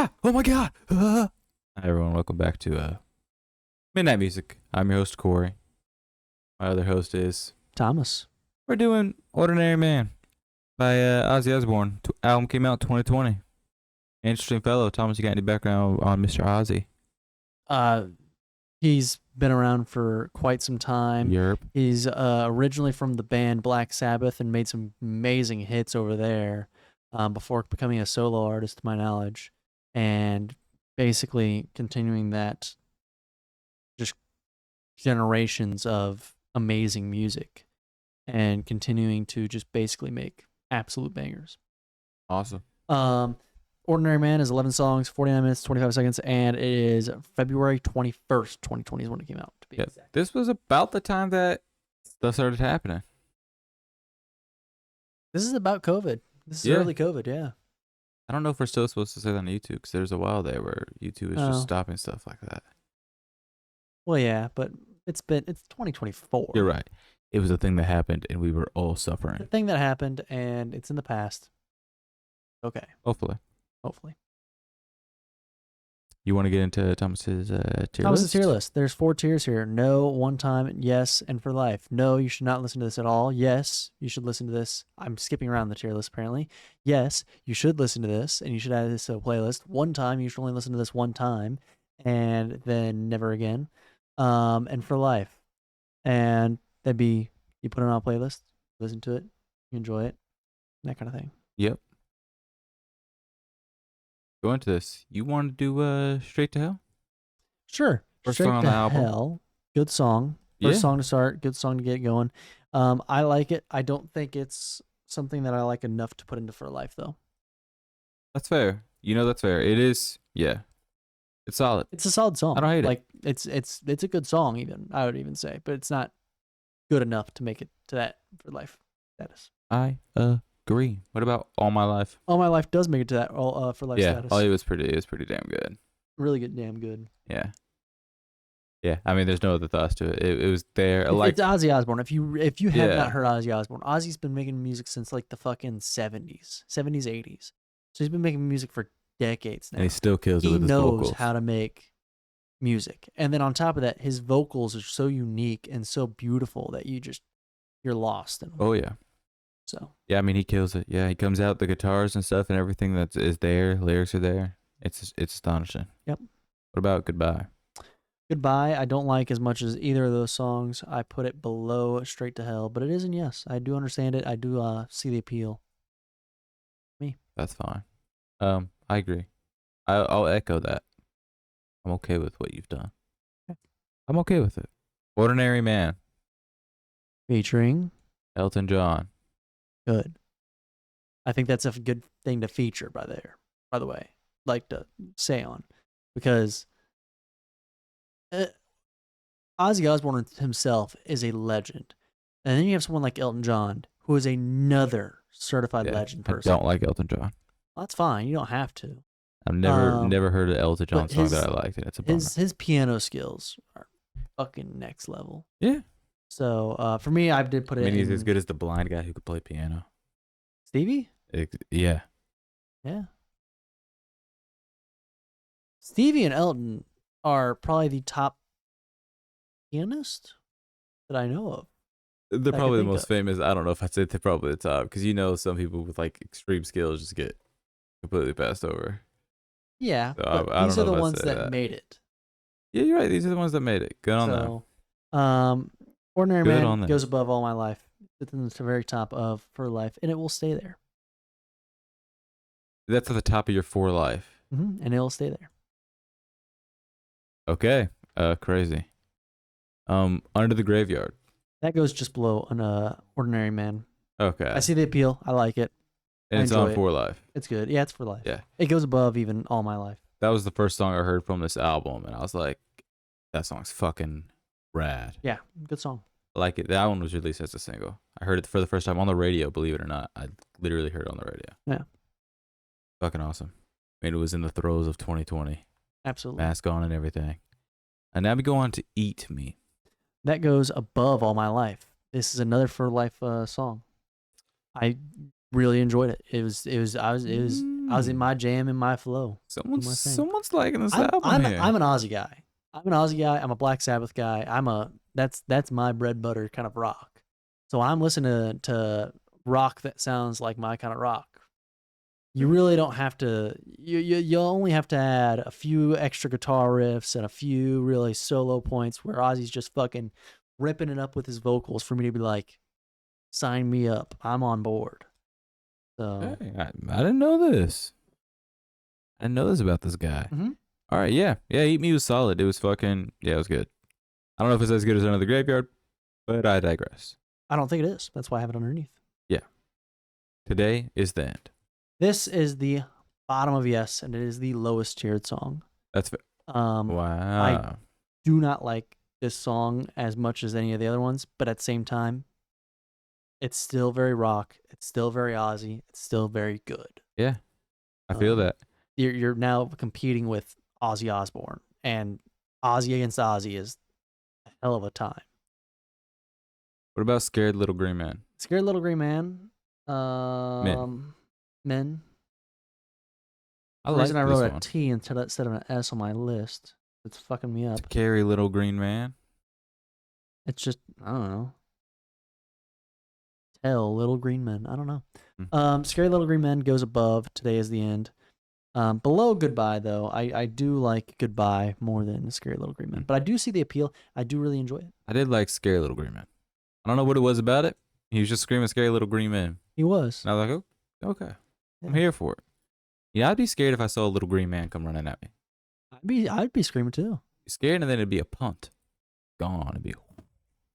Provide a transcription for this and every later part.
Oh my god. Hi everyone, welcome back to Midnight Music. I'm your host Corey. My other host is Thomas. We're doing Ordinary Man by Ozzy Osbourne. Album came out in 2020. Interesting fellow. Thomas, you got any background on Mr. Ozzy? He's been around for quite some time. Europe. He's originally from the band Black Sabbath and made some amazing hits over there before becoming a solo artist, to my knowledge, and basically continuing that just generations of amazing music and continuing to just basically make absolute bangers. Awesome. Ordinary Man is 11 songs, 49 minutes, 25 seconds, and it is February 21st, 2020 is when it came out, to be exact. This was about the time that stuff started happening. This is about COVID. This is early COVID, yeah. I don't know if we're still supposed to say that on YouTube, because there's a while there where YouTube is just stopping stuff like that. Well, yeah, but it's 2024. You're right. It was a thing that happened, and we were all suffering. The thing that happened, and it's in the past. Okay. Hopefully. You want to get into Thomas's tier list? Thomas's tier list. There's 4 tiers here. No, one time, yes, and for life. No, you should not listen to this at all. Yes, you should listen to this. I'm skipping around the tier list, apparently. Yes, you should listen to this, and you should add this to a playlist. One time, you should only listen to this one time, and then never again. And for life. And that'd be, you put it on a playlist, listen to it, you enjoy it, that kind of thing. Yep. Go into this. You want to do Straight to Hell? Sure. First Straight song on to the album. Hell. Good song. First song to start. Good song to get going. I like it. I don't think it's something that I like enough to put into For Life, though. That's fair. That's fair. It is. Yeah. It's solid. It's a solid song. I don't hate it. It's a good song, even, I would even say, but it's not good enough to make it to that For Life status. I agree. What about All My Life? All My Life does make it to that For Life status. Yeah, it was pretty damn good. Really good, damn good. Yeah. Yeah, I mean, there's no other thoughts to it. It was there. It's Ozzy Osbourne. If you have not heard Ozzy Osbourne, Ozzy's been making music since like the fucking 70s, 80s. So he's been making music for decades now. And he still kills it with his vocals. He knows vocals. how to make music. And then on top of that, his vocals are so unique and so beautiful that you're lost in them. Oh, yeah. So. Yeah, I mean, he kills it. Yeah, he comes out, the guitars and stuff and everything that is there, lyrics are there. It's astonishing. Yep. What about Goodbye? Goodbye, I don't like as much as either of those songs. I put it below Straight to Hell, but it is, and yes, I do understand it. I do see the appeal. Me. That's fine. I agree. I'll echo that. I'm okay with what you've done. Okay. I'm okay with it. Ordinary Man. Featuring Elton John. Good. I think that's a good thing to feature by the way. Like to say on. Because Ozzy Osbourne himself is a legend. And then you have someone like Elton John, who is another certified legend person. I don't like Elton John. Well, that's fine. You don't have to. I've never heard an Elton John song that I liked, and it's a bummer. His piano skills are fucking next level. Yeah. So for me, I did put it. He's as good as the blind guy who could play piano. Stevie? Yeah. Yeah. Stevie and Elton are probably the top pianist that I know of. They're probably the most famous. I don't know if I'd say they're probably the top, because some people with like extreme skills just get completely passed over. Yeah, so but these are the ones that made it. Yeah, you're right. These are the ones that made it. Good on them. Ordinary Man goes above All My Life. It's in the very top of For Life, and it will stay there. That's at the top of your For Life. Mm-hmm, and it will stay there. Okay. Crazy. Under the Graveyard. That goes just below an Ordinary Man. Okay. I see the appeal. I like it. And it's on For Life. It's good. Yeah, it's For Life. Yeah. It goes above even All My Life. That was the first song I heard from this album, and I was like, that song's fucking rad. Yeah, good song. I like it. That one was released as a single. I heard it for the first time on the radio, believe it or not. I literally heard it on the radio. Yeah. Fucking awesome. I mean, it was in the throes of 2020. Absolutely. Mask on and everything. And now we go on to Eat Me. That goes above All My Life. This is another For Life song. I really enjoyed it. It was I was in my jam, in my flow. Someone's liking this I'm album here. I'm an Ozzy guy. I'm an Ozzy guy. I'm a Black Sabbath guy. That's my bread butter kind of rock. So I'm listening to rock that sounds like my kind of rock. You really don't have to. You only have to add a few extra guitar riffs and a few really solo points where Ozzy's just fucking ripping it up with his vocals for me to be like, sign me up. I'm on board. So Hey, I didn't know this. I didn't know this about this guy. Mm-hmm. All right, yeah. Eat Me was solid. It was fucking, it was good. I don't know if it's as good as Under the Graveyard, but I digress. I don't think it is. That's why I have it underneath. Yeah. Today is the end. This is the bottom of Yes, and it is the lowest tiered song. That's fair. Wow. I do not like this song as much as any of the other ones, but at the same time, it's still very rock. It's still very Ozzy. It's still very good. Yeah, I feel that. You're now competing with Ozzy Osbourne, and Ozzy against Ozzy is a hell of a time. What about Scared Little Green Man? Scared Little Green Man. Men. I The like reason I this wrote one. a T instead of an S on my list. It's fucking me up. To Carry Little Green Man. It's just, I don't know. Tell Little Green Men. I don't know. Scary Little Green Men goes above Today Is the End. Below Goodbye, though, I do like Goodbye more than Scary Little Green Men. But I do see the appeal. I do really enjoy it. I did like Scary Little Green Man. I don't know what it was about it. He was just screaming Scary Little Green Man. He was. And I was like, oh, okay. Yeah. I'm here for it. Yeah, I'd be scared if I saw a little green man come running at me. I'd be screaming too. Be scared, and then it'd be a punt. Gone. It'd be.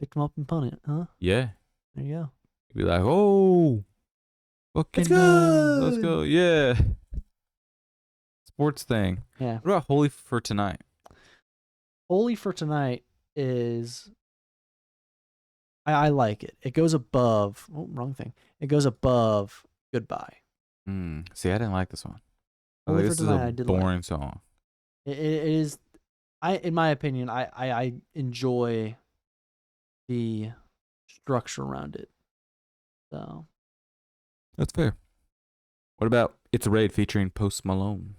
Picked him up and punt it, huh? Yeah. There you go. You'd be like, oh, let's go. Let's go. Yeah. Sports thing. Yeah. What about Holy for Tonight? Holy for Tonight is. I like it. It goes above. Oh, wrong thing. It goes above Goodbye. See, I didn't like this one. Holy for this is Tonight, a boring song. It is. In my opinion, I enjoy the structure around it. So that's fair. What about It's a Raid featuring Post Malone?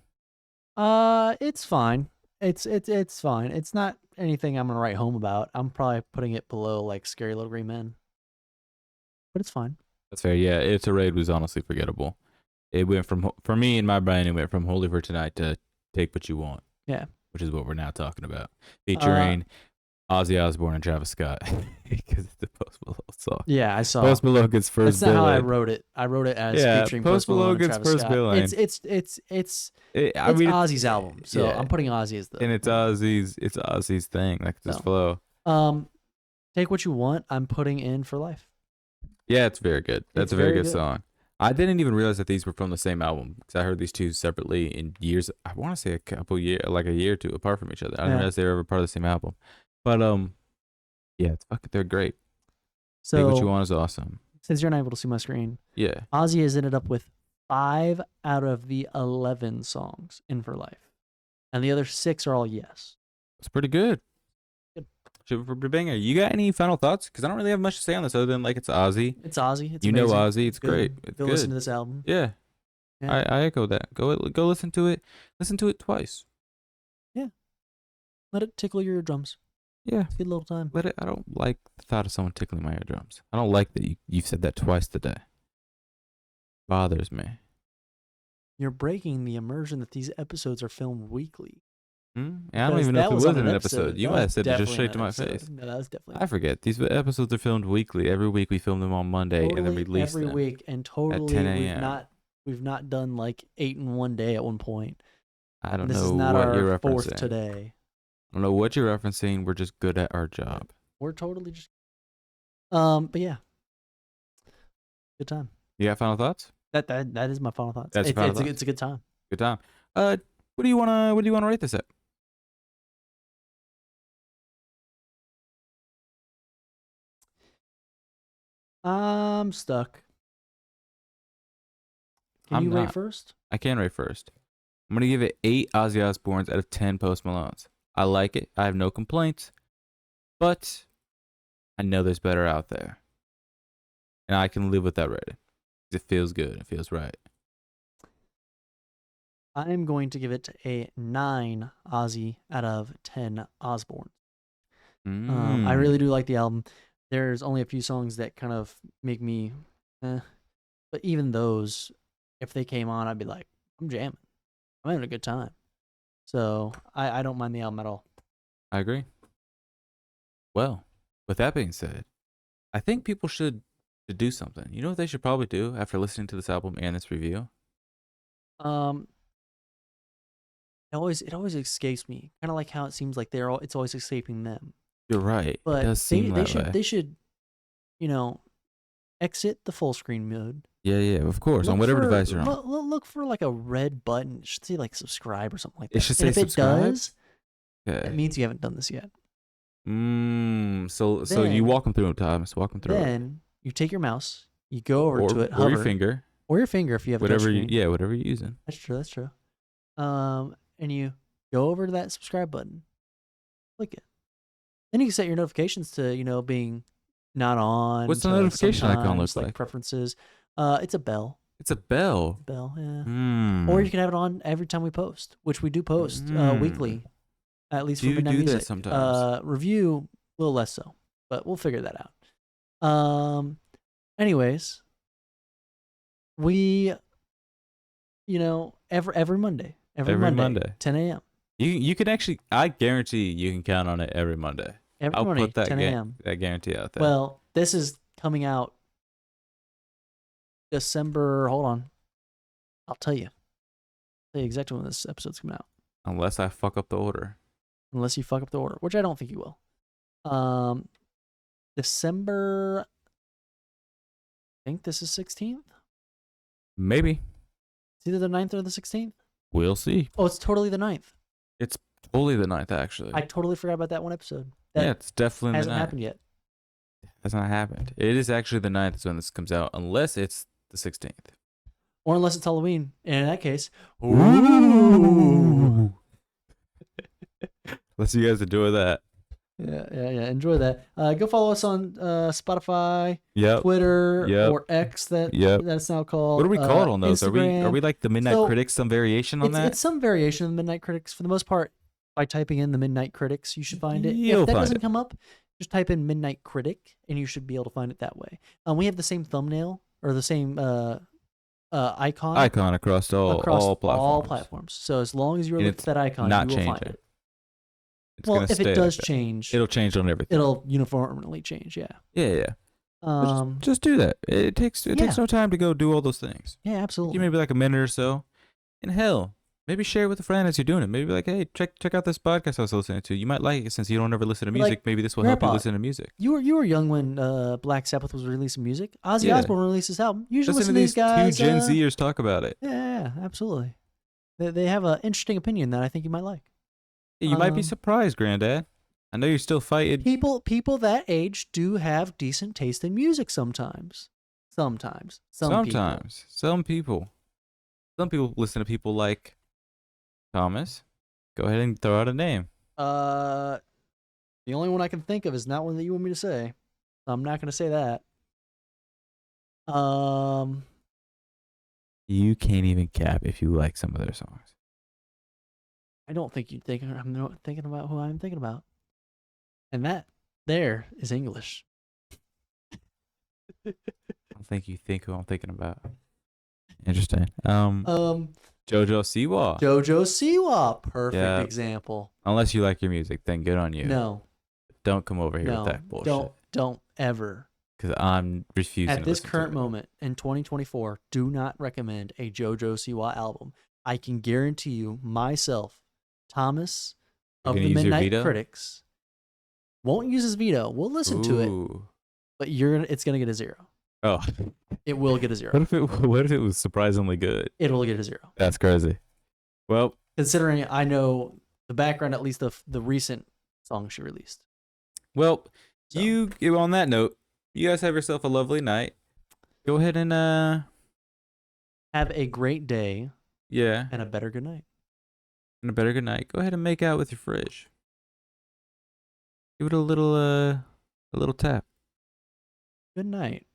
It's fine. It's fine. It's not anything I'm gonna write home about. I'm probably putting it below like Scary Little Green Men, but it's fine. That's fair. Yeah, It's a Raid was honestly forgettable. It went from, for me in my brain, it went from Holy for Tonight to Take What You Want. Yeah, which is what we're now talking about, featuring Ozzy Osbourne and Travis Scott, because it's the Post Malone song. Yeah, I saw. Post Malone gets first. That's not how I wrote it. I wrote it as featuring Post Malone gets and Travis first Scott. billing. It's Ozzy's album, so yeah. I'm putting Ozzy as the. And it's Ozzy's thing, like this flow. Take What You Want. I'm putting in For Life. Yeah, it's very good. That's a very good song. I didn't even realize that these were from the same album because I heard these two separately in years. I want to say a couple years, like a year or two apart from each other. I didn't realize they were ever part of the same album. But yeah, they're great. So Take What You Want is awesome. Since you're not able to see my screen, yeah, Ozzy has ended up with 5 out of the 11 songs in For Life, and the other 6 are all Yes. It's pretty good. Super banger. You got any final thoughts? Because I don't really have much to say on this other than like it's Ozzy. It's Ozzy. It's amazing. Know Ozzy. It's great. It's Go good. listen to this album. Yeah. I echo that. Go listen to it. Listen to it twice. Yeah. Let it tickle your eardrums. Yeah. It's a good little time. I don't like the thought of someone tickling my eardrums. I don't like that you've said that twice today. Bothers me. You're breaking the immersion that these episodes are filmed weekly. Yeah, I don't even know if it was an episode. You might have said it just straight to my face. No, that was definitely. I forget. These episodes are filmed weekly. Every week we film them on Monday and then release them. Every week, and totally at 10 a.m. We've not done like 8 in one day at one point. I don't this know is not what our you're referencing. 4th today. I don't know what you're referencing. We're just good at our job. We're totally just. But yeah. Good time. You got final thoughts? That is my final thoughts. That's final thoughts. It's a good time. Good time. What do you wanna rate this at? I'm stuck. Can you rate first? I can rate first. I'm going to give it 8 Ozzy Osbournes out of 10 Post Malones. I like it. I have no complaints. But I know there's better out there. And I can live with that rating. It feels good. It feels right. I'm going to give it a 9 Ozzy out of 10 Osbourne. I really do like the album. There's only a few songs that kind of make me, but even those, if they came on, I'd be like, I'm jamming. I'm having a good time. So I don't mind the album at all. I agree. Well, with that being said, I think people should do something. You know what they should probably do after listening to this album and this review? Um, it always escapes me. Kind of like how it seems like it's always escaping them. You're right. But it does seem that way. They should, exit the full screen mode. Yeah, of course. On whatever device you're on. Look for like a red button. It should say like subscribe or something like that. It should say if subscribe? it does, Okay. it means you haven't done this yet. So you walk them through it, Thomas. Walk them through it. Then you take your mouse, you go over to it, or hover, your finger. Or your finger if you have whatever a whatever you're using. That's true. And you go over to that subscribe button, click it. Then you can set your notifications to, being not on. What's the notification icon look like? Preferences. It's a bell. It's a bell. Bell, yeah. Or you can have it on every time we post, which we do post weekly, at least for Midnight Music. That sometimes. Review a little less so, but we'll figure that out. Anyways, we, every Monday, 10 a.m. You can actually, I guarantee you can count on it every Monday. Every morning, put that 10 a.m. That guarantee out there. Well, this is coming out December. Hold on, I'll tell you. Tell you exactly when this episode's coming out. Unless I fuck up the order. Unless you fuck up the order, which I don't think you will. December. I think this is 16th. Maybe. It's either the 9th or the 16th. We'll see. Oh, it's totally the 9th. It's totally the 9th, actually. I totally forgot about that one episode. Yeah, it's definitely the 9th. Hasn't happened yet. Has not happened. It is actually the 9th is when this comes out, unless it's the 16th. Or unless it's Halloween. And in that case, ooh. Let's you guys enjoy that. Yeah. Enjoy that. Go follow us on Spotify, yep. Twitter, yep. or X that's now called. What are we called on those? Instagram. Are we like the Midnight Critics? Some variation on that? It's some variation of the Midnight Critics. For the most part, by typing in the Midnight Critics, you should find it. You'll if that find doesn't it. come up, just type in Midnight Critic, and you should be able to find it that way. We have the same thumbnail or the same icon across all platforms. So as long as you're looking at that icon, you will find it. Well, if it does change, it'll change on everything. It'll uniformly change. Yeah. Yeah. Just do that. It takes no time to go do all those things. Yeah, absolutely. You maybe like a minute or so. And hell, maybe share it with a friend as you're doing it. Maybe like, hey, check out this podcast I was listening to. You might like it since you don't ever listen to music. Maybe this will help you listen to music. You were young when Black Sabbath was releasing music. Ozzy Osbourne released his album. You should listen to these guys. Two Gen Zers talk about it. Yeah, absolutely. They have an interesting opinion that I think you might like. You might be surprised, Granddad. I know you're still fighting. People that age do have decent taste in music sometimes. Some people listen to people like Thomas. Go ahead and throw out a name. The only one I can think of is not one that you want me to say. I'm not going to say that. You can't even cap if you like some of their songs. I don't think you'd think I'm not thinking about who I'm thinking about. And that there is English. I don't think you think who I'm thinking about. Interesting. JoJo Siwa. JoJo Siwa. Perfect example. Unless you like your music, then good on you. No. Don't come over here with that bullshit. Don't ever. Because I'm refusing at this current moment in 2024, do not recommend a JoJo Siwa album. I can guarantee you myself, Thomas of the Midnight Critics, won't use his veto. We'll listen to it, but it's gonna get a 0. Oh, it will get a 0. What if it was surprisingly good? It will get a 0. That's crazy. Well, considering I know the background, at least the recent song she released. Well, so. On that note, you guys have yourself a lovely night. Go ahead and have a great day. Yeah, and a better good night. Go ahead and make out with your fridge. Give it a little tap. Good night.